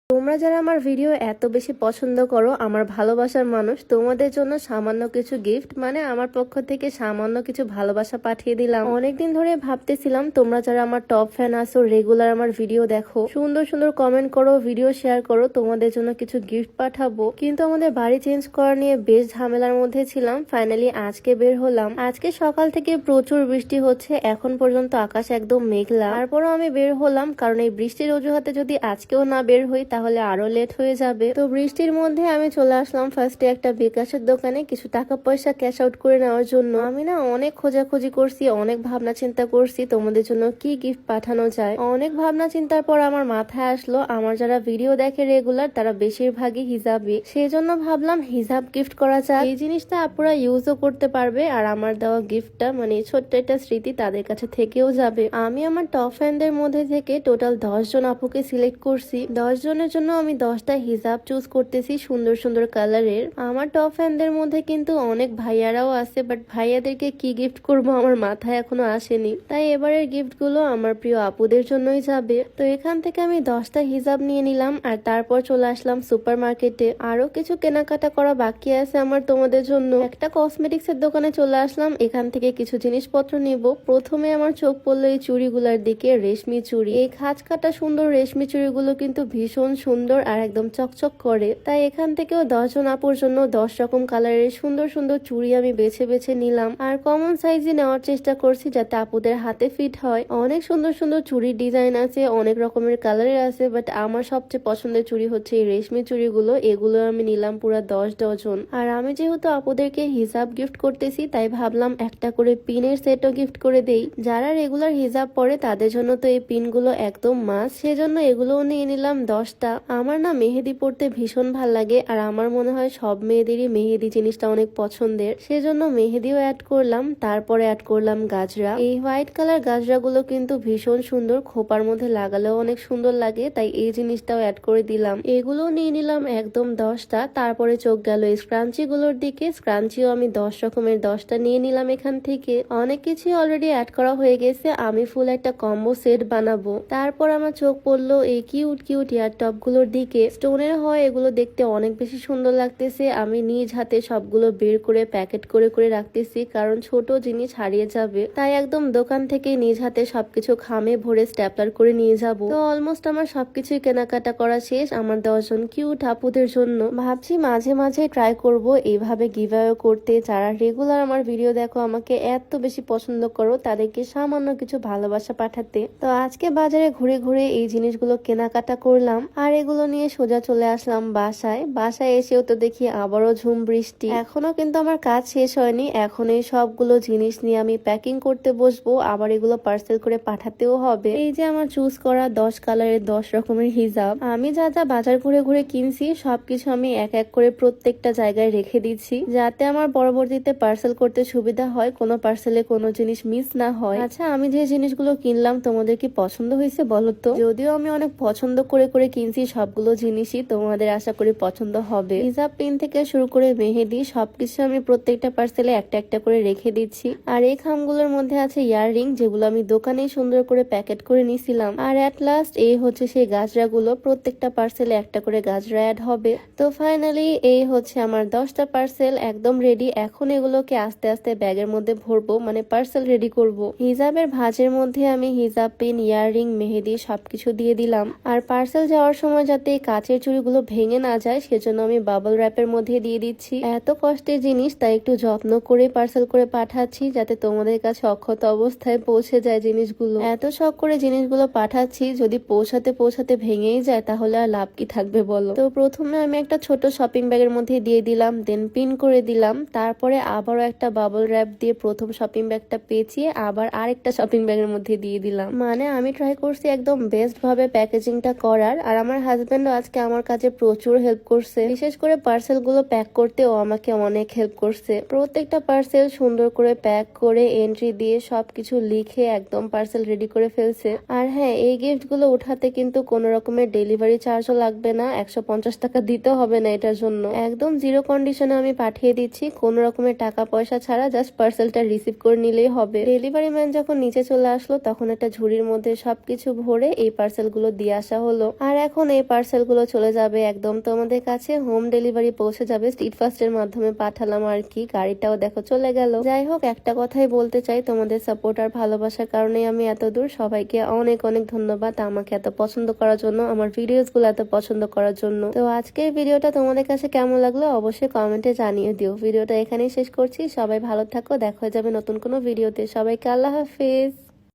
তোমরা যারা আমার ভিডিও এত বেশি পছন্দ করো, আমার ভালোবাসার মানুষ, তোমাদের জন্য সামান্য কিছু গিফট, মানে আমার পক্ষ থেকে সামান্য কিছু ভালোবাসা পাঠিয়ে দিলাম। অনেকদিন ধরে ভাবতেছিলাম তোমরা যারা আমার টপ ফ্যান আছো, রেগুলার আমার ভিডিও দেখো, সুন্দর সুন্দর কমেন্ট করো, ভিডিও শেয়ার করো, তোমাদের জন্য কিছু গিফট পাঠাবো। কিন্তু আমাদের বাড়ি চেঞ্জ করা নিয়ে বেশ ঝামেলার মধ্যে ছিলাম। ফাইনালি আজকে বের হলাম। আজকে সকাল থেকে প্রচুর বৃষ্টি হচ্ছে, এখন পর্যন্ত আকাশ একদম মেঘলা। তারপরও আমি বের হলাম, কারণ এই বৃষ্টির অজুহাতে যদি আজকেও না বের হই তাহলে আরো লেট হয়ে যাবে। তো বৃষ্টির মধ্যে আমি চলে আসলাম ফার্স্টে একটা বিকাশের দোকানে কিছু টাকা পয়সা ক্যাশ আউট করে নেওয়ার জন্য। আমি না অনেক খোঁজাখুঁজি করছি, অনেক ভাবনা চিন্তা করছি তোমাদের জন্য কি গিফট পাঠানো যায়। অনেক ভাবনা চিন্তার পর আমার মাথায় আসলো আমার যারা ভিডিও দেখে রেগুলার তারা বেশিরভাগই হিজাবি, সেই জন্য ভাবলাম হিজাব গিফট করা যায়। এই জিনিসটা আপুরা ইউজও করতে পারবে, আর আমার দেওয়া গিফটটা মানে ছোট্ট একটা স্মৃতি তাদের কাছে থেকেও যাবে। আমি আমার টপ ফ্যানদের মধ্যে থেকে টোটাল 10 জন আপুকে সিলেক্ট করছি। 10 জনের জন্য আমি 10টা হিজাব চুজ করতেছি সুন্দর সুন্দর কালারের। আমার টপ ফ্যানদের মধ্যে কিন্তু অনেক ভাইয়ারাও আছে, বাট ভাইয়াদেরকে কি গিফট করব আমার মাথায় এখনো আসেনি। তাই এবারের গিফট গুলো আমার প্রিয় আপুদের জন্যই যাবে। তো এখান থেকে আমি 10টা হিজাব নিয়ে নিলাম, আর তারপর চলে আসলাম সুপার মার্কেটে। আরো কিছু কেনাকাটা করা বাকি আছে আমার তোমাদের জন্য। একটা কসমেটিক্স এর দোকানে চলে আসলাম, এখান থেকে কিছু জিনিসপত্র নিব। প্রথমে আমার চোখ পড়লো এই চুড়িগুলার দিকে, রেশমি চুড়ি। এই খাঁজ কাটা সুন্দর রেশমি চুড়িগুলো কিন্তু ভীষণ সুন্দর আর একদম চকচক করে। তাই এখান থেকেও 10 জন আপুর জন্য 10 রকম কালারের সুন্দর সুন্দর চুড়ি আমি বেছে বেছে নিলাম। আর কমন সাইজে নেওয়ার চেষ্টা করছি যাতে আপুদের হাতে ফিট হয়। অনেক সুন্দর সুন্দর চুড়ির ডিজাইন আছে, অনেক রকমের কালারের আছে, বাট আমার সবচেয়ে পছন্দের চুড়ি হচ্ছে এই রেশমি চুড়িগুলো। এগুলো আমি নিলাম পুরো 10 ডজন। আর আমি যেহেতু আপুদেরকে হিজাব গিফট করতেছি, তাই ভাবলাম একটা করে পিনের সেটও গিফট করে দেই। যারা রেগুলার হিজাব পরে তাদের জন্য তো এই পিনগুলো একদম মাস্ট, সেজন্য এগুলোও নিয়ে নিলাম 10টা। আমার না মেহেদি পড়তে ভীষণ ভাল লাগে, আর আমার মনে হয় সব মেয়েদেরই মেহেদি জিনিসটা অনেক পছন্দের, সেজন্য মেহেদিও অ্যাড করলাম। তারপরে অ্যাড করলাম গাজরা। এই হোয়াইট কালার গাজরা গুলো কিন্তু ভীষণ সুন্দর, খোপার মধ্যে লাগালেও অনেক সুন্দর লাগে, তাই এই জিনিসটাও অ্যাড করে দিলাম। এগুলো নিয়ে নিলাম একদম 10টা। তারপরে চোখ গেল এই স্ক্রাঞ্চি গুলোর দিকে। স্ক্রাঞ্চিও আমি 10 রকমের 10টা নিয়ে নিলাম এখান থেকে। অনেক কিছু অলরেডি অ্যাড করা হয়ে গেছে, আমি ফুল একটা কম্বো সেট বানাবো। তারপর আমার চোখ পড়লো এই কিউট কিউট ইয়ার টপ গুলোর দিকে। স্টোনের হয়, এগুলো দেখতে অনেক বেশি সুন্দর লাগতেছে। আমি নিজ হাতে সবগুলো বের করে প্যাকেট করে করে রাখতেছি, কারণ ছোট জিনিস হারিয়ে যাবে, তাই একদম দোকান থেকে নিজ হাতে সবকিছু খামে ভরে স্ট্যাপলার করে নিয়ে যাব। তো অলমোস্ট আমার সবকিছুই কেনাকাটা করা শেষ আমার 10 জন কিউট আপুদের জন্য। ভাবছি মাঝে মাঝে ট্রাই করব এইভাবে গিভঅ্যাওয়ে করতে। যারা রেগুলার আমার ভিডিও দেখো, আমাকে এত বেশি পছন্দ করো, তাদেরকে সামান্য কিছু ভালোবাসা পাঠাতে। তো আজকে বাজারে ঘুরে ঘুরে এই জিনিসগুলো কেনাকাটা করলাম, আর এগুলো নিয়ে সোজা চলে আসলাম বাসায়। বাসায় এসেও তো দেখি আবারও ঝুম বৃষ্টি। এখনো কিন্তু আমার কাজ শেষ হয়নি, এখন এই সবগুলো জিনিস নিয়ে আমি প্যাকিং করতে বসবো, আবার এগুলো পার্সেল করে পাঠাতেও হবে। এই যে আমার চুজ করা 10 কালারের 10 রকমের হিজাব, আমি যা যা বাজার ঘুরে ঘুরে কিনছি সবকিছু আমি এক এক করে প্রত্যেকটা জায়গায় রেখে দিচ্ছি, যাতে আমার পরবর্তীতে পার্সেল করতে সুবিধা হয়, কোনো পার্সেলে কোনো জিনিস মিস না হয়। আচ্ছা, আমি যে জিনিসগুলো কিনলাম তোমাদের কি পছন্দ হয়েছে বলো তো? যদিও আমি অনেক পছন্দ করে করে কিনছি, সবগুলো জিনিসই তোমাদের আশা করি পছন্দ হবে। হিজাব পিন থেকে শুরু করে মেহেদি সবকিছু আমি প্রত্যেকটা পার্সেলে একটা একটা করে রেখে দিচ্ছি। আর এই খামগুলোর মধ্যে আছে ইয়াররিং, যেগুলো আমি দোকানে সুন্দর করে প্যাকেট করে নিয়েছিলাম। আর এট লাস্ট এই হচ্ছে সেই গাজরা গুলো, প্রত্যেকটা পার্সেলে একটা করে গাজরা অ্যাড হবে। তো ফাইনালি এই হচ্ছে আমার 10টা পার্সেল একদম রেডি। এখন এগুলোকে আস্তে আস্তে ব্যাগের মধ্যে ভরবো, মানে পার্সেল রেডি করব। হিজাবের ভাঁজের মধ্যে আমি হিজাব পিন, ইয়াররিং, মেহেদি সবকিছু দিয়ে দিলাম। আর পার্সেল যাওয়ার সময় যাতে কাচের চুড়িগুলো ভেঙে না যায়, সেজন্য আমি বাবল র্যাপের মধ্যে দিয়ে দিচ্ছি। এত কষ্টের জিনিস, তাই একটু যত্ন করে পার্সেল করে পাঠাচ্ছি, যাতে তোমাদের কাছে অক্ষত অবস্থায় পৌঁছে যায় জিনিসগুলো। এত শখ করে জিনিসগুলো পাঠাচ্ছি, যদি পৌঁছাতে পৌঁছাতে ভেঙেই যায় তাহলে আর লাভ কি থাকবে বলো। তো প্রথমে আমি একটা ছোট শপিং ব্যাগের মধ্যে দিয়ে দিলাম, দেন পিন করে দিলাম। তারপরে আবারও একটা বাবল র্যাপ দিয়ে প্রথম শপিং ব্যাগটা পেঁচিয়ে আবার আরেকটা শপিং ব্যাগের মধ্যে দিয়ে দিলাম। মানে আমি ট্রাই করছি একদম বেস্ট ভাবে প্যাকেজিংটা করার। আর আমার হাজবেন্ডও আজকে আমার কাছে প্রচুর হেল্প করছে, বিশেষ করে পার্সেল গুলো প্যাক করতে ও আমাকে অনেক হেল্প করছে। প্রত্যেকটা পার্সেল সুন্দর করে প্যাক করে এন্ট্রি দিয়ে সবকিছু লিখে একদম পার্সেল রেডি করে ফেলছে। আর হ্যাঁ, এই গিফট গুলো উঠাতে কিন্তু কোনো রকমের ডেলিভারি চার্জও লাগবে না, 150 টাকা দিতে হবে না এটার জন্য। একদম জিরো কন্ডিশনে আমি পাঠিয়ে দিচ্ছি, কোনো রকমের টাকা পয়সা ছাড়া, জাস্ট পার্সেলটা রিসিভ করে নিলেই হবে। ডেলিভারি ম্যান যখন নিচে চলে আসলো, তখন একটা ঝুড়ির মধ্যে সবকিছু ভরে এই পার্সেল গুলো দিয়ে আসা হলো। আর এখন এখন এই পার্সেলগুলো চলে যাবে একদম তোমাদের কাছে, হোম ডেলিভারি পৌঁছে যাবে। স্ট্রিট ফাস্টের মাধ্যমে পাঠালাম আর কি, গাড়িটাও দেখো চলে গেল। যাই হোক, একটা কথাই বলতে চাই, তোমাদের সাপোর্ট আর ভালোবাসার কারণে আমি এত দূর। সবাইকে অনেক অনেক ধন্যবাদ আমাকে এত পছন্দ করার জন্য, আমার ভিডিওস গুলো এত পছন্দ করার জন্য। তো আজকের ভিডিওটা তোমাদের কাছে কেমন লাগলো অবশ্যই কমেন্টে জানিয়ে দিও। ভিডিওটা এখানেই শেষ করছি, সবাই ভালো থাকো, দেখা হয়ে যাবে নতুন কোনো ভিডিওতে। সবাইকে আল্লাহ হাফিজ।